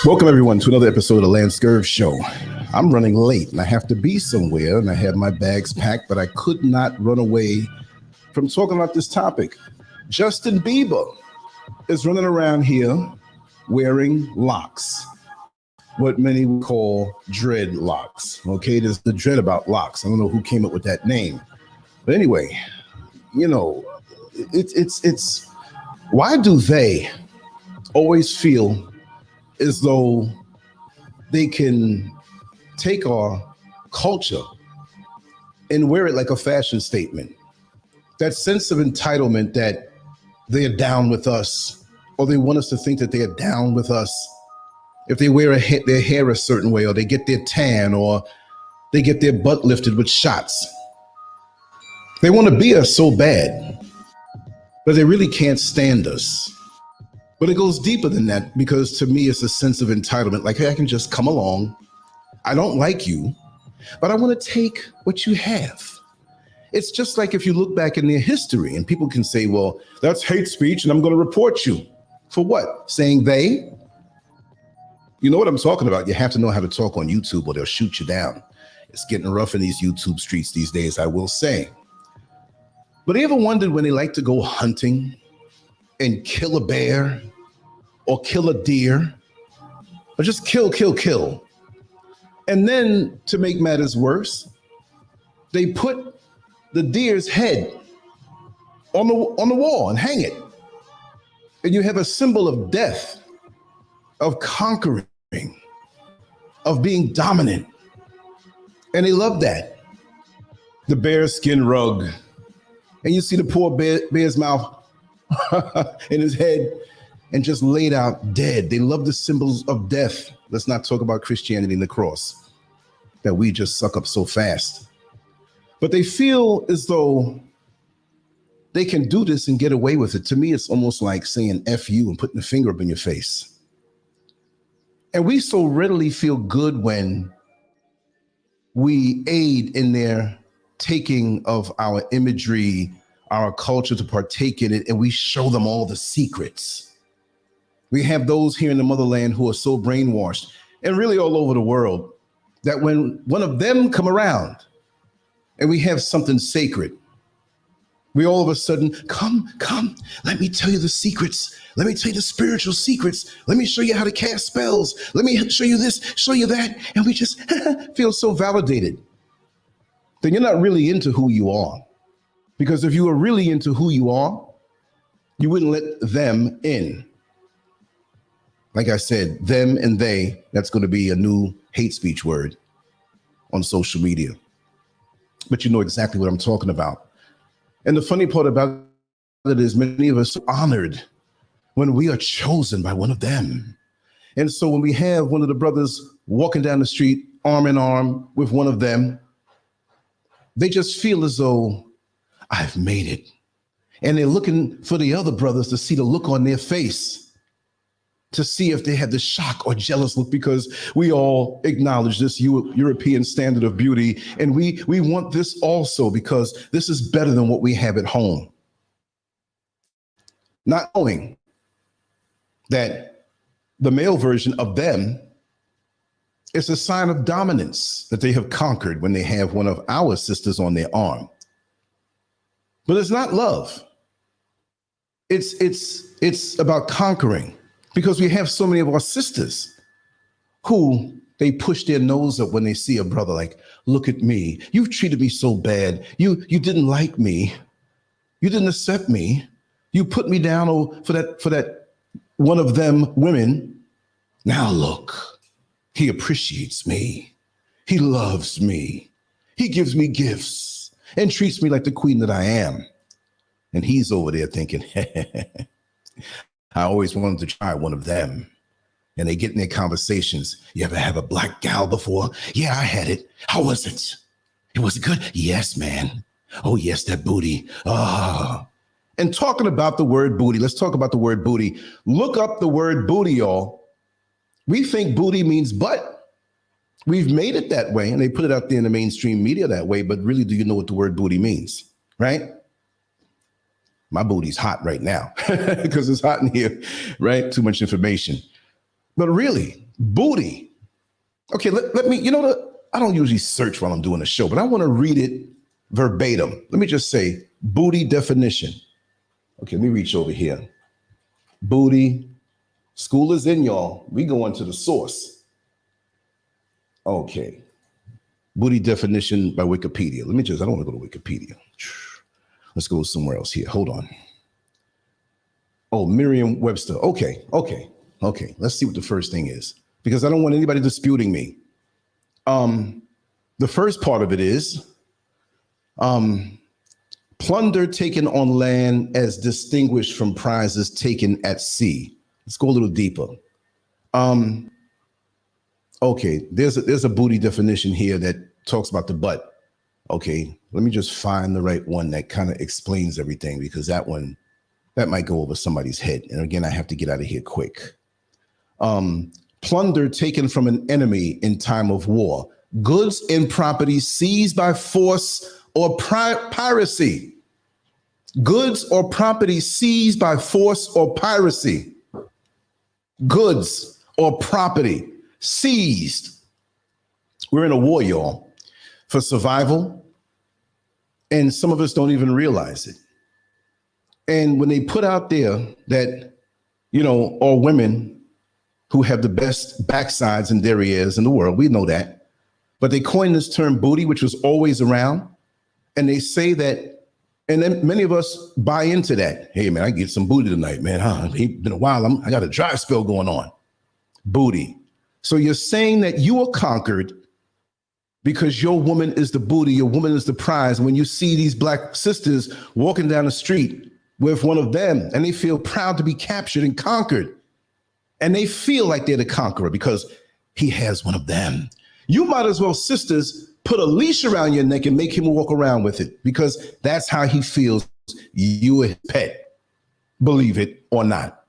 Welcome everyone to another episode of the LanceScurv Show. I'm running late and I have to be somewhere and I have my bags packed, but I could not run away from talking about this topic. Justin Bieber is running around here wearing locks, what many would call dreadlocks. Okay, there's the dread about locks. I don't know who came up with that name. But anyway, you know, it's why do they always feel as though they can take our culture and wear it like a fashion statement? That sense of entitlement that they are down with us, or they want us to think that they are down with us. If they wear their hair a certain way, or they get their tan, or they get their butt lifted with shots. They want to be us so bad, but they really can't stand us. But it goes deeper than that, because to me, it's a sense of entitlement. Like, hey, I can just come along. I don't like you, but I want to take what you have. It's just like if you look back in their history and people can say, well, that's hate speech and I'm going to report you. For what? Saying they? You know what I'm talking about. You have to know how to talk on YouTube or they'll shoot you down. It's getting rough in these YouTube streets these days, I will say. But have you ever wondered when they like to go hunting and kill a bear or kill a deer or just kill? And then to make matters worse, they put the deer's head on the wall and hang it. And you have a symbol of death, of conquering, of being dominant. And they love that. The bear skin rug. And you see the poor bear's mouth in his head and just laid out dead. They love the symbols of death. Let's not talk about Christianity and the cross that we just suck up so fast. But they feel as though they can do this and get away with it. To me, it's almost like saying F you and putting a finger up in your face. And we so readily feel good when we aid in their taking of our imagery, our culture, to partake in it, and we show them all the secrets. We have those here in the motherland who are so brainwashed, and really all over the world, that when one of them come around and we have something sacred, we all of a sudden, come, let me tell you the secrets. Let me tell you the spiritual secrets. Let me show you how to cast spells. Let me show you this, show you that. And we just feel so validated. Then you're not really into who you are. Because if you were really into who you are, you wouldn't let them in. Like I said, them and they, that's going to be a new hate speech word on social media. But you know exactly what I'm talking about. And the funny part about it is many of us are honored when we are chosen by one of them. And so when we have one of the brothers walking down the street, arm in arm with one of them, they just feel as though I've made it. And they're looking for the other brothers to see the look on their face, to see if they have the shock or jealous look, because we all acknowledge this European standard of beauty. And we want this also because this is better than what we have at home. Not knowing that the male version of them is a sign of dominance that they have conquered when they have one of our sisters on their arm. But it's not love. It's about conquering, because we have so many of our sisters who they push their nose up when they see a brother, like, look at me. You've treated me so bad. You didn't like me. You didn't accept me. You put me down for that one of them women. Now look, he appreciates me. He loves me. He gives me gifts and treats me like the queen that I am. And he's over there thinking, I always wanted to try one of them. And they get in their conversations. You ever have a black gal before? Yeah, I had it. How was it? It was good? Yes, man. Oh, yes, that booty. Oh. And talking about the word booty, let's talk about the word booty. Look up the word booty, y'all. We think booty means butt. We've made it that way, and they put it out there in the mainstream media that way, but really, do you know what the word booty means, right? My booty's hot right now because it's hot in here, right? Too much information. But really, Booty. Okay, let me, I don't usually search while I'm doing the show, but I want to read it verbatim. Let me just say booty definition. Okay, let me reach over here. Booty. School is in, y'all. We going to the source. Okay. Booty definition by Wikipedia. I don't want to go to Wikipedia. Let's go somewhere else here. Hold on. Oh, Merriam-Webster. Okay. Let's see what the first thing is, because I don't want anybody disputing me. The first part of it is plunder taken on land as distinguished from prizes taken at sea. Let's go a little deeper. Okay, there's a booty definition here that talks about the butt. Okay, let me just find the right one that kind of explains everything, because that might go over somebody's head. And again, I have to get out of here quick. Plunder taken from an enemy in time of war. Goods and property seized by force or piracy. Goods or property seized by force or piracy. Goods or property seized. We're in a war, y'all, for survival. And some of us don't even realize it. And when they put out there that, all women who have the best backsides and derrieres in the world, we know that. But they coined this term booty, which was always around. And they say that, and then many of us buy into that. Hey, man, I get some booty tonight, man. It's been a while. I got a dry spell going on. Booty. So you're saying that you are conquered because your woman is the booty, your woman is the prize. And when you see these black sisters walking down the street with one of them, and they feel proud to be captured and conquered, and they feel like they're the conqueror because he has one of them. You might as well, sisters, put a leash around your neck and make him walk around with it, because that's how he feels you are his pet, believe it or not.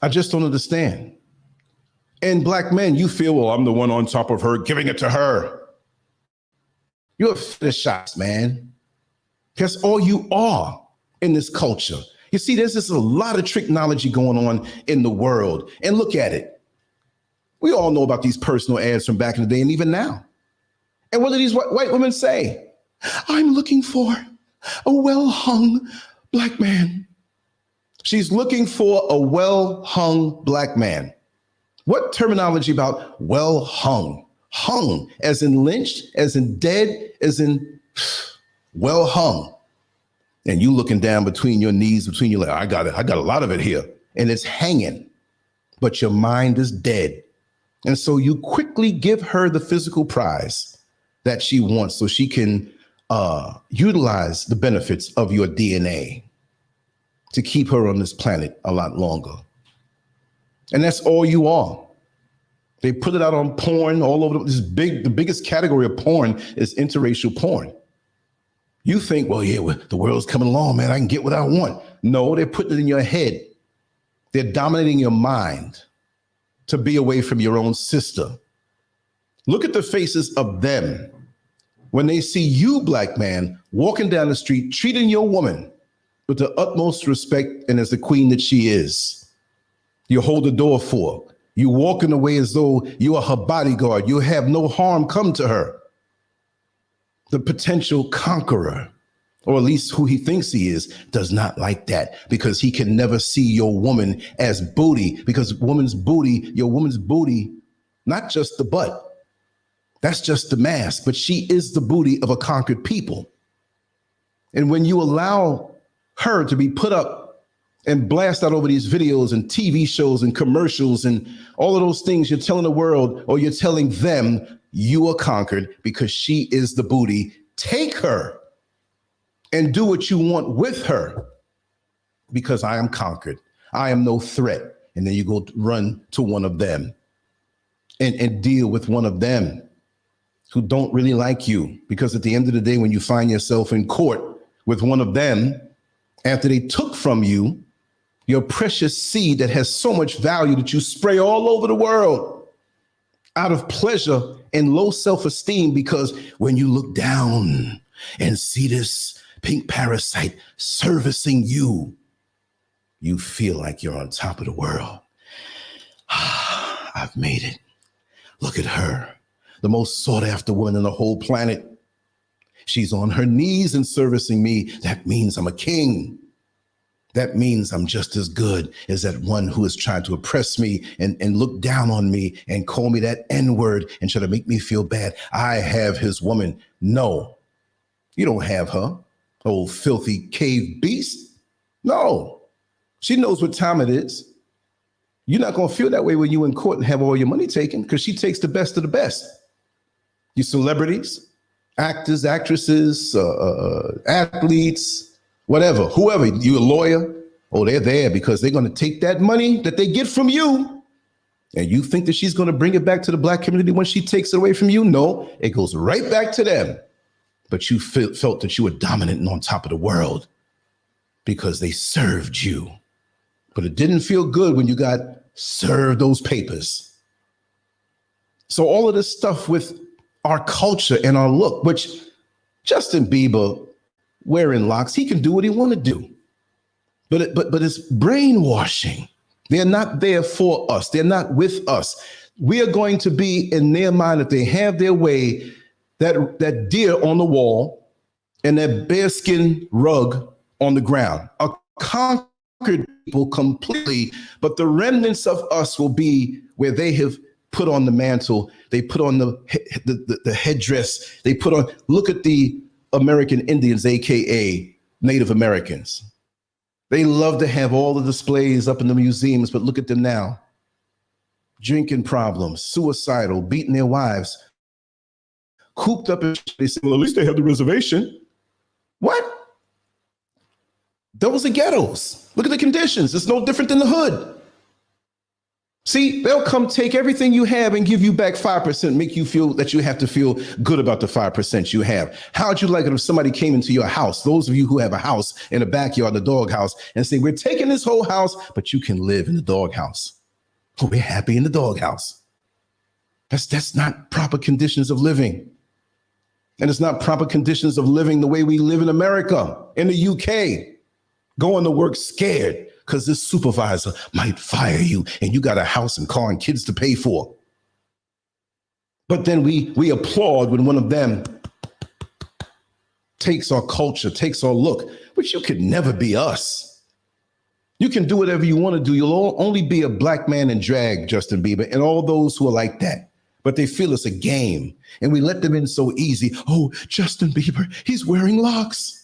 I just don't understand. And black men, you feel, well, I'm the one on top of her, giving it to her. You're a fetishist, man. That's all you are in this culture. You see, there's just a lot of technology going on in the world. And look at it. We all know about these personal ads from back in the day and even now. And what do these white women say? I'm looking for a well-hung black man. She's looking for a well-hung black man. What terminology about well-hung? Hung, as in lynched, as in dead, as in well-hung. And you looking down between your knees, between your legs. I got a lot of it here. And it's hanging, but your mind is dead. And so you quickly give her the physical prize that she wants so she can utilize the benefits of your DNA to keep her on this planet a lot longer. And that's all you are. They put it out on porn all over. The biggest category of porn is interracial porn. You think, well, yeah, the world's coming along, man. I can get what I want. No, they're putting it in your head. They're dominating your mind to be away from your own sister. Look at the faces of them when they see you, black man, walking down the street, treating your woman with the utmost respect and as the queen that she is. You hold the door for her. You walking away as though you are her bodyguard. You have no harm come to her. The potential conqueror, or at least who he thinks he is, does not like that, because he can never see your woman as booty, because your woman's booty, not just the butt. That's just the mask, but she is the booty of a conquered people. And when you allow her to be put up and blast out over these videos and TV shows and commercials and all of those things, you're telling the world, or you're telling them, you are conquered because she is the booty. Take her and do what you want with her, because I am conquered. I am no threat. And then you go run to one of them and deal with one of them who don't really like you. Because at the end of the day, when you find yourself in court with one of them, after they took from you your precious seed that has so much value that you spray all over the world out of pleasure and low self-esteem, because when you look down and see this pink parasite servicing you, you feel like you're on top of the world. I've made it. Look at her, the most sought after woman on the whole planet. She's on her knees and servicing me. That means I'm a king. That means I'm just as good as that one who is trying to oppress me and look down on me and call me that N-word and try to make me feel bad. I have his woman. No, you don't have her, old filthy cave beast. No, she knows what time it is. You're not going to feel that way when you're in court and have all your money taken, because she takes the best of the best. You celebrities, actors, actresses, athletes, whatever, whoever, you a lawyer, oh, they're there because they're going to take that money that they get from you. And you think that she's going to bring it back to the black community when she takes it away from you? No, it goes right back to them. But you felt that you were dominant and on top of the world because they served you. But it didn't feel good when you got served those papers. So all of this stuff with our culture and our look, which Justin Bieber wearing locks, he can do what he want to do. But it's brainwashing. They're not there for us. They're not with us. We are going to be in their mind, if they have their way, that deer on the wall and that bearskin rug on the ground are conquered people completely, but the remnants of us will be where they have put on the mantle. They put on the headdress. They put on, look at the American Indians, AKA Native Americans. They love to have all the displays up in the museums, but look at them now. Drinking problems, suicidal, beating their wives, cooped up. They say, well, at least they have the reservation. What? Those are ghettos. Look at the conditions. It's no different than the hood. See, they'll come take everything you have and give you back 5%, make you feel that you have to feel good about the 5% you have. How'd you like it if somebody came into your house, those of you who have a house in a backyard, the dog house, and say, we're taking this whole house, but you can live in the dog house. Oh, we're happy in the dog house. That's not proper conditions of living. And it's not proper conditions of living the way we live in America, in the UK, going to work scared because this supervisor might fire you and you got a house and car and kids to pay for. But then we applaud when one of them takes our culture, takes our look, which you could never be us. You can do whatever you want to do. You'll only be a black man in drag, Justin Bieber, and all those who are like that. But they feel it's a game and we let them in so easy. Oh, Justin Bieber, he's wearing locks.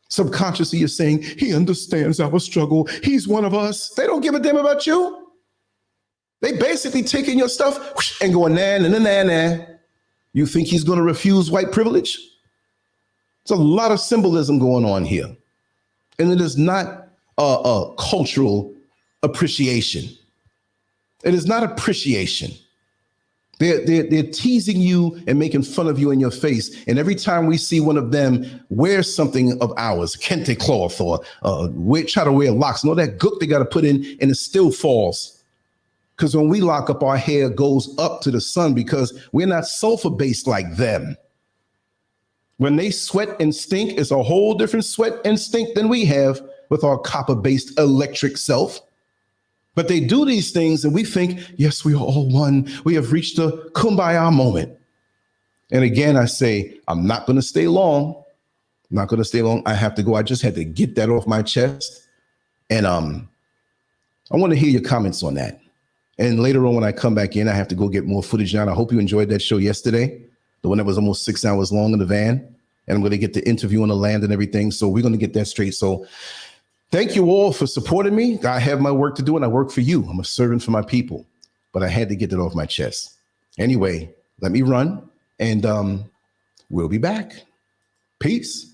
Subconsciously, you're saying, he understands our struggle. He's one of us. They don't give a damn about you. They basically taking your stuff and going, nah, nah, nah, nah. You think he's going to refuse white privilege? There's a lot of symbolism going on here. And it is not a cultural appreciation. It is not appreciation. They're teasing you and making fun of you in your face. And every time we see one of them wear something of ours, kente cloth or try to wear locks, and all that gook they got to put in, and it still falls. Because when we lock up, our hair goes up to the sun because we're not sulfur-based like them. When they sweat and stink, it's a whole different sweat and stink than we have with our copper-based electric self. But they do these things and we think, yes, we are all one. We have reached the kumbaya moment. And again, I say, I'm not going to stay long. I'm not going to stay long. I have to go. I just had to get that off my chest. And I want to hear your comments on that. And later on, when I come back in, I have to go get more footage now. I hope you enjoyed that show yesterday, the one that was almost 6 hours long in the van. And I'm going to get the interview on the land and everything. So we're going to get that straight. So thank you all for supporting me. I have my work to do and I work for you. I'm a servant for my people, but I had to get that off my chest. Anyway, let me run and we'll be back. Peace.